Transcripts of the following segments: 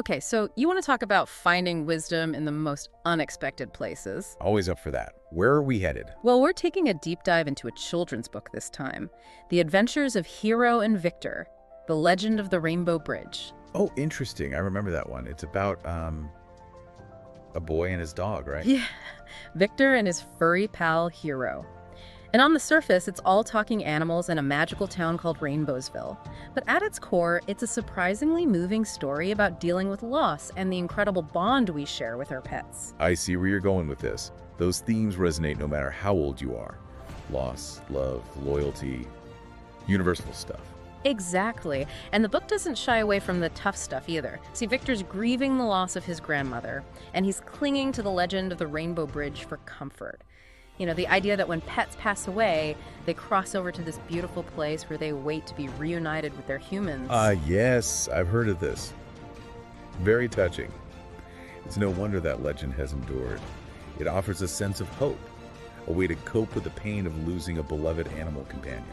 Okay, so you want to talk about finding wisdom in the most unexpected places. Always up for that. Where are we headed? Well, we're taking a deep dive into a children's book this time. The Adventures of Hiro and Victor, The Legend of the Rainbow Bridge. Oh, interesting. I remember that one. It's about a boy and his dog, right? Yeah, Victor and his furry pal Hiro. And on the surface, it's all talking animals and a magical town called Rainbowsville. But at its core, it's a surprisingly moving story about dealing with loss and the incredible bond we share with our pets. I see where you're going with this. Those themes resonate no matter how old you are. Loss, love, loyalty, universal stuff. Exactly. And the book doesn't shy away from the tough stuff either. See, Victor's grieving the loss of his grandmother, and he's clinging to the legend of the Rainbow Bridge for comfort. You know, the idea that when pets pass away, they cross over to this beautiful place where they wait to be reunited with their humans. Yes, I've heard of this. Very touching. It's no wonder that legend has endured. It offers a sense of hope, a way to cope with the pain of losing a beloved animal companion.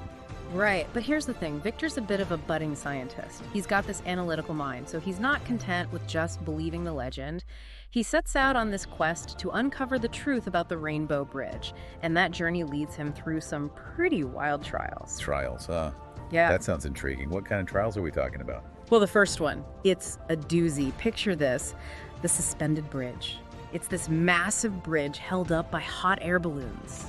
Right, but here's the thing. Victor's a bit of a budding scientist. He's got this analytical mind, so he's not content with just believing the legend. He sets out on this quest to uncover the truth about the Rainbow Bridge, and that journey leads him through some pretty wild trials. Trials, huh? Yeah. That sounds intriguing. What kind of trials are we talking about? Well, the first one, it's a doozy. Picture this, the suspended bridge. It's this massive bridge held up by hot air balloons.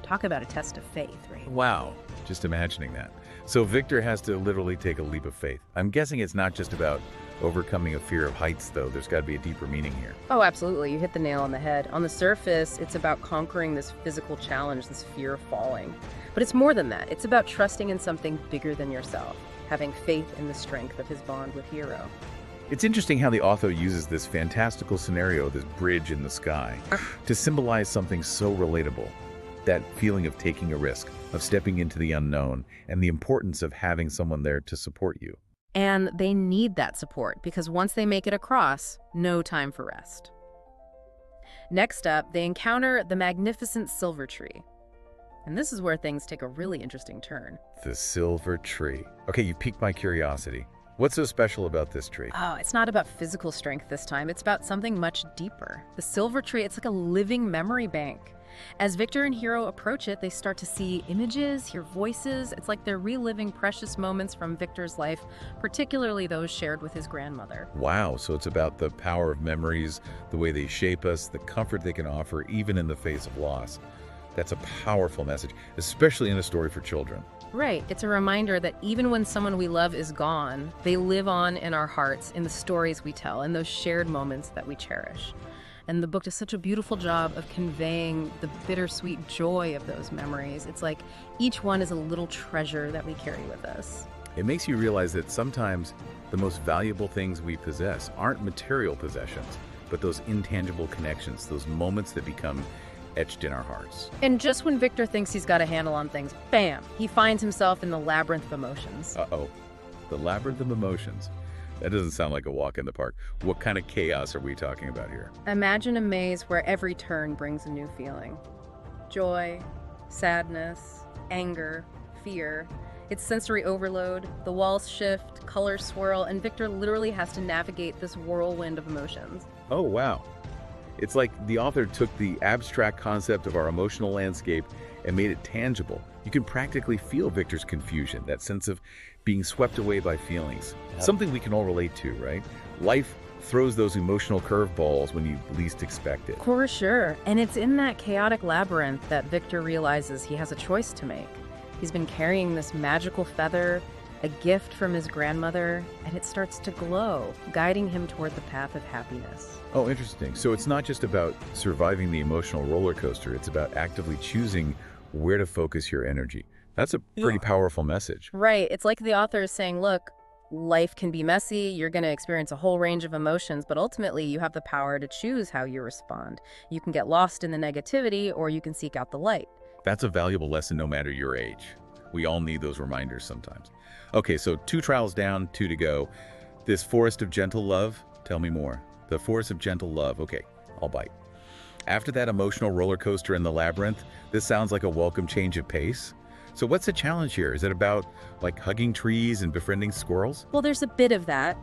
Talk about a test of faith, right? Wow, just imagining that. So Victor has to literally take a leap of faith. I'm guessing it's not just about overcoming a fear of heights, though. There's got to be a deeper meaning here. Oh, absolutely. You hit the nail on the head. On the surface, it's about conquering this physical challenge, this fear of falling. But it's more than that. It's about trusting in something bigger than yourself, having faith in the strength of his bond with Hiro. It's interesting how the author uses this fantastical scenario, this bridge in the sky, to symbolize something so relatable. That feeling of taking a risk, of stepping into the unknown, and the importance of having someone there to support you. And they need that support because once they make it across, no time for rest. Next up, they encounter the magnificent silver tree. And this is where things take a really interesting turn. The silver tree. Okay, you piqued my curiosity. What's so special about this tree? Oh, it's not about physical strength this time. It's about something much deeper. The silver tree, it's like a living memory bank. As Victor and Hiro approach it, they start to see images, hear voices. It's like they're reliving precious moments from Victor's life, particularly those shared with his grandmother. Wow, so it's about the power of memories, the way they shape us, the comfort they can offer, even in the face of loss. That's a powerful message, especially in a story for children. Right. It's a reminder that even when someone we love is gone, they live on in our hearts, in the stories we tell, in those shared moments that we cherish. And the book does such a beautiful job of conveying the bittersweet joy of those memories. It's like each one is a little treasure that we carry with us. It makes you realize that sometimes the most valuable things we possess aren't material possessions, but those intangible connections, those moments that become etched in our hearts. And just when Victor thinks he's got a handle on things, bam, he finds himself in the labyrinth of emotions. Uh-oh, the labyrinth of emotions. That doesn't sound like a walk in the park. What kind of chaos are we talking about here? Imagine a maze where every turn brings a new feeling. Joy, sadness, anger, fear. It's sensory overload, the walls shift, colors swirl, and Victor literally has to navigate this whirlwind of emotions. Oh, wow. It's like the author took the abstract concept of our emotional landscape and made it tangible. You can practically feel Victor's confusion, that sense of being swept away by feelings. Something we can all relate to, right? Life throws those emotional curveballs when you least expect it. For sure. And it's in that chaotic labyrinth that Victor realizes he has a choice to make. He's been carrying this magical feather, a gift from his grandmother, and it starts to glow, guiding him toward the path of happiness. Oh, interesting. So it's not just about surviving the emotional roller coaster, it's about actively choosing where to focus your energy. That's a pretty powerful message. Right. It's like the author is saying, look, life can be messy, you're going to experience a whole range of emotions, but ultimately you have the power to choose how you respond. You can get lost in the negativity, or you can seek out the light. That's a valuable lesson no matter your age. We all need those reminders sometimes. Okay, so 2 trials down, 2 to go. This forest of gentle love, tell me more. The forest of gentle love, okay, I'll bite. After that emotional roller coaster in the labyrinth, this sounds like a welcome change of pace. So what's the challenge here? Is it about like hugging trees and befriending squirrels? Well, there's a bit of that.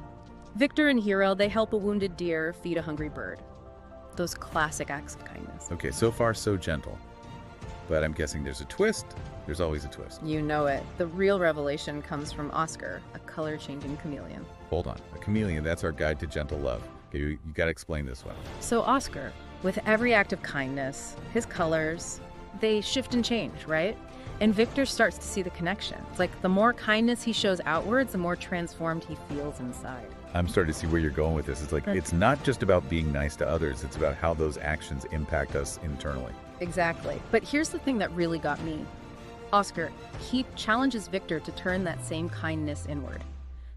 Victor and Hiro, they help a wounded deer feed a hungry bird. Those classic acts of kindness. Okay, so far so gentle. But I'm guessing there's a twist. There's always a twist. You know it. The real revelation comes from Oscar, a color-changing chameleon. Hold on. A chameleon, that's our guide to gentle love. Okay, you got to explain this one. So Oscar, with every act of kindness, his colors, they shift and change, right? And Victor starts to see the connection. It's like the more kindness he shows outwards, the more transformed he feels inside. I'm starting to see where you're going with this. It's like, it's not just about being nice to others. It's about how those actions impact us internally. Exactly. But here's the thing that really got me. Oscar, he challenges Victor to turn that same kindness inward,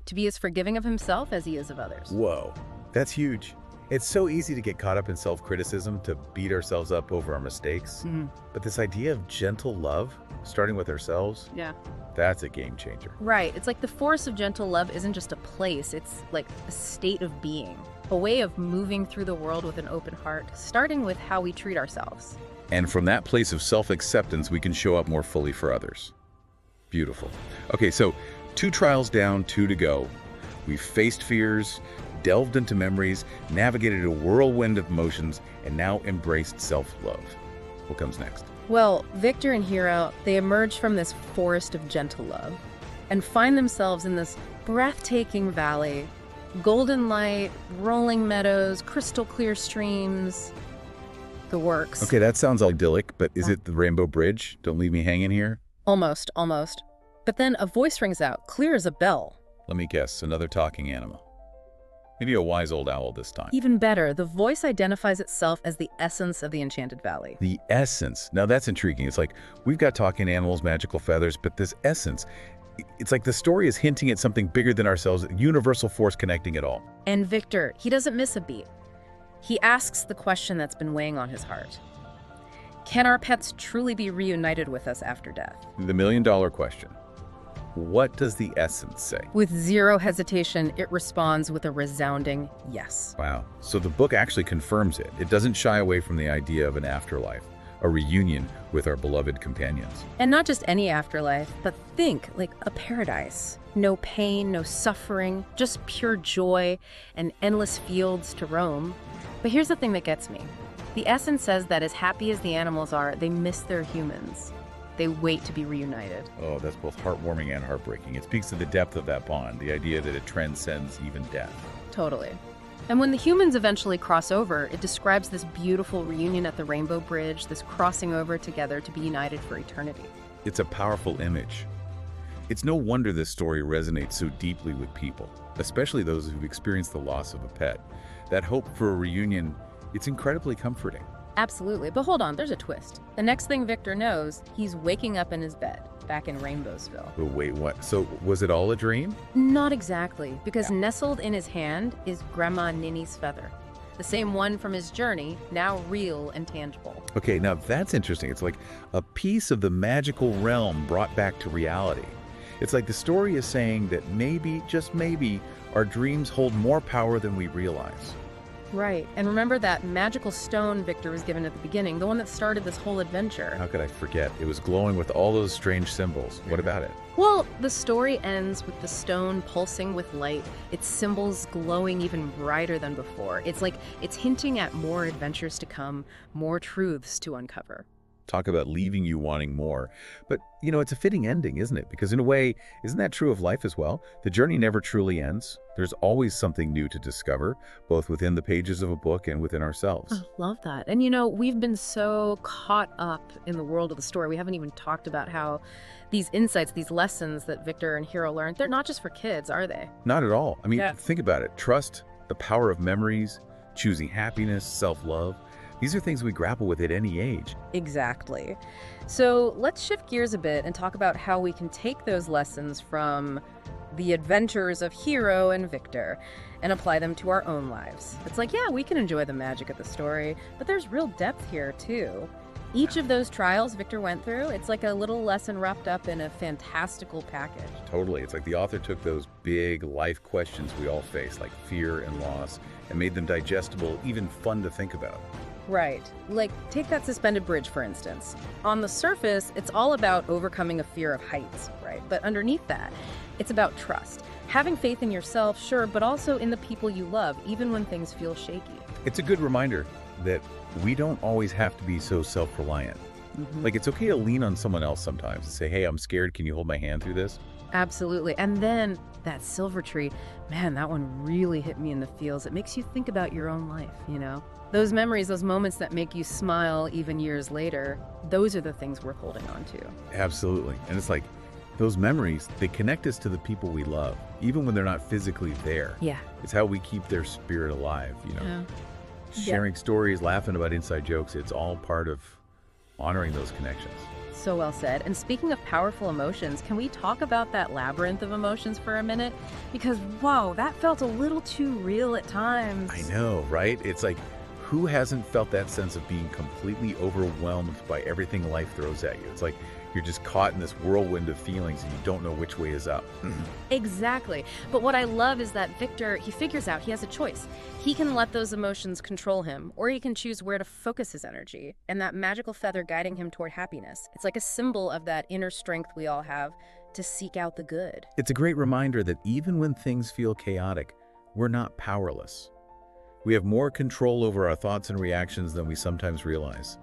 to be as forgiving of himself as he is of others. Whoa, that's huge. It's so easy to get caught up in self-criticism, to beat ourselves up over our mistakes. But this idea of gentle love, starting with ourselves, Yeah. that's a game changer. Right. It's like the force of gentle love isn't just a place, it's like a state of being, a way of moving through the world with an open heart, starting with how we treat ourselves. And from that place of self-acceptance, we can show up more fully for others. Beautiful. Okay, so 2 trials down, 2 to go. We've faced fears, delved into memories, navigated a whirlwind of emotions, and now embraced self-love. What comes next? Well, Victor and Hiro, they emerge from this forest of gentle love and find themselves in this breathtaking valley. Golden light, rolling meadows, crystal clear streams, the works. Okay, that sounds idyllic, but is it the Rainbow Bridge? Don't leave me hanging here. Almost. But then a voice rings out, clear as a bell. Let me guess, another talking animal. Maybe a wise old owl this time. Even better, the voice identifies itself as the essence of the Enchanted Valley. The essence. Now that's intriguing. It's like, we've got talking animals, magical feathers, but this essence, it's like the story is hinting at something bigger than ourselves, a universal force connecting it all. And Victor, he doesn't miss a beat. He asks the question that's been weighing on his heart. Can our pets truly be reunited with us after death? The million-dollar question. What does the essence say? With zero hesitation, it responds with a resounding yes. Wow. So the book actually confirms it. It doesn't shy away from the idea of an afterlife, a reunion with our beloved companions. And not just any afterlife, but think like a paradise. No pain, no suffering, just pure joy and endless fields to roam. But here's the thing that gets me. The essence says that as happy as the animals are, they miss their humans. They wait to be reunited. Oh, that's both heartwarming and heartbreaking. It speaks to the depth of that bond, the idea that it transcends even death. Totally. And when the humans eventually cross over, it describes this beautiful reunion at the Rainbow Bridge, this crossing over together to be united for eternity. It's a powerful image. It's no wonder this story resonates so deeply with people, especially those who've experienced the loss of a pet. That hope for a reunion, it's incredibly comforting. Absolutely. But hold on, there's a twist. The next thing Victor knows, he's waking up in his bed, back in Rainbowsville. Oh, wait, what? So was it all a dream? Not exactly, because nestled in his hand is Grandma Ninny's feather. The same one from his journey, now real and tangible. Okay, now that's interesting. It's like a piece of the magical realm brought back to reality. It's like the story is saying that maybe, just maybe, our dreams hold more power than we realize. Right. And remember that magical stone Victor was given at the beginning, the one that started this whole adventure. How could I forget? It was glowing with all those strange symbols. What about it? Well, the story ends with the stone pulsing with light, its symbols glowing even brighter than before. It's like it's hinting at more adventures to come, more truths to uncover. Talk about leaving you wanting more. But, it's a fitting ending, isn't it? Because in a way, isn't that true of life as well? The journey never truly ends. There's always something new to discover, both within the pages of a book and within ourselves. I love that. And we've been so caught up in the world of the story. We haven't even talked about how these insights, these lessons that Victor and Hiro learned, they're not just for kids, are they? Not at all. I mean, think about it. Trust, the power of memories, choosing happiness, self-love. These are things we grapple with at any age. Exactly. So let's shift gears a bit and talk about how we can take those lessons from the adventures of Hiro and Victor and apply them to our own lives. It's like, yeah, we can enjoy the magic of the story, but there's real depth here too. Each of those trials Victor went through, it's like a little lesson wrapped up in a fantastical package. Totally. It's like the author took those big life questions we all face, like fear and loss, and made them digestible, even fun to think about. Right. Like, take that suspended bridge, for instance. On the surface, it's all about overcoming a fear of heights, right? But underneath that, it's about trust. Having faith in yourself, sure, but also in the people you love, even when things feel shaky. It's a good reminder that we don't always have to be so self-reliant. Like, it's okay to lean on someone else sometimes and say, hey, I'm scared. Can you hold my hand through this? Absolutely. And then that silver tree, man, that one really hit me in the feels. It makes you think about your own life, you know? Those memories, those moments that make you smile even years later, those are the things worth holding on to. Absolutely. And it's like those memories, they connect us to the people we love, even when they're not physically there. Yeah. It's how we keep their spirit alive, you know? Yeah. Sharing stories, laughing about inside jokes, it's all part of honoring those connections. So well said. And speaking of powerful emotions, can we talk about that labyrinth of emotions for a minute? Because, whoa, that felt a little too real at times. I know, right? It's like, who hasn't felt that sense of being completely overwhelmed by everything life throws at you? It's like you're just caught in this whirlwind of feelings and you don't know which way is up. Exactly. But what I love is that Victor, he figures out he has a choice. He can let those emotions control him, or he can choose where to focus his energy, and that magical feather guiding him toward happiness. It's like a symbol of that inner strength we all have to seek out the good. It's a great reminder that even when things feel chaotic, we're not powerless. We have more control over our thoughts and reactions than we sometimes realize.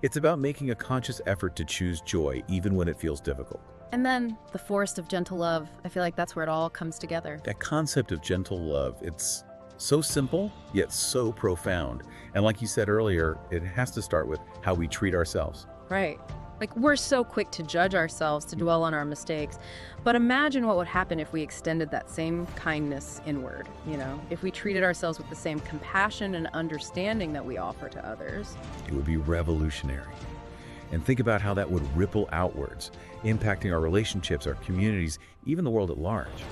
It's about making a conscious effort to choose joy even when it feels difficult. And then the forest of gentle love. I feel like that's where it all comes together. That concept of gentle love, it's so simple, yet so profound. And like you said earlier, it has to start with how we treat ourselves. Right. Like, we're so quick to judge ourselves, to dwell on our mistakes. But imagine what would happen if we extended that same kindness inward, you know? If we treated ourselves with the same compassion and understanding that we offer to others. It would be revolutionary. And think about how that would ripple outwards, impacting our relationships, our communities, even the world at large.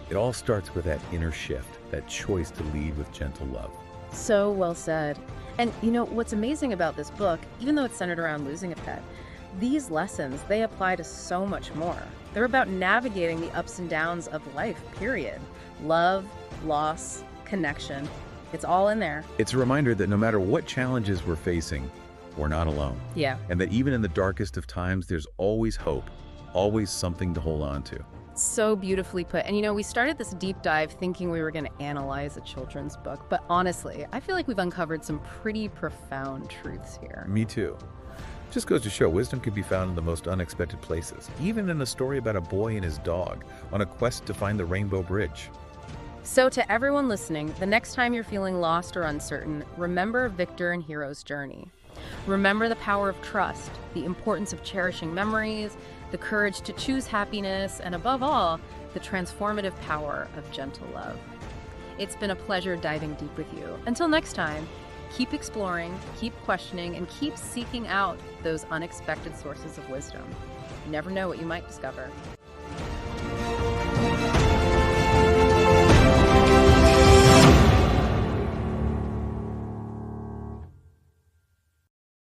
It all starts with that inner shift, that choice to lead with gentle love. So well said. And you know, what's amazing about this book, even though it's centered around losing a pet, these lessons, they apply to so much more. They're about navigating the ups and downs of life, period. Love, loss, connection. It's all in there. It's a reminder that no matter what challenges we're facing, we're not alone. Yeah. And that even in the darkest of times, there's always hope, always something to hold on to. So beautifully put. And you know, we started this deep dive thinking we were going to analyze a children's book, but honestly, I feel like we've uncovered some pretty profound truths here. Me too. Just goes to show wisdom can be found in the most unexpected places, even in a story about a boy and his dog on a quest to find the Rainbow Bridge. So to everyone listening, the next time you're feeling lost or uncertain, remember Victor and Hiro's journey. Remember the power of trust, the importance of cherishing memories, the courage to choose happiness, and above all, the transformative power of gentle love. It's been a pleasure diving deep with you. Until next time, keep exploring, keep questioning, and keep seeking out those unexpected sources of wisdom. You never know what you might discover.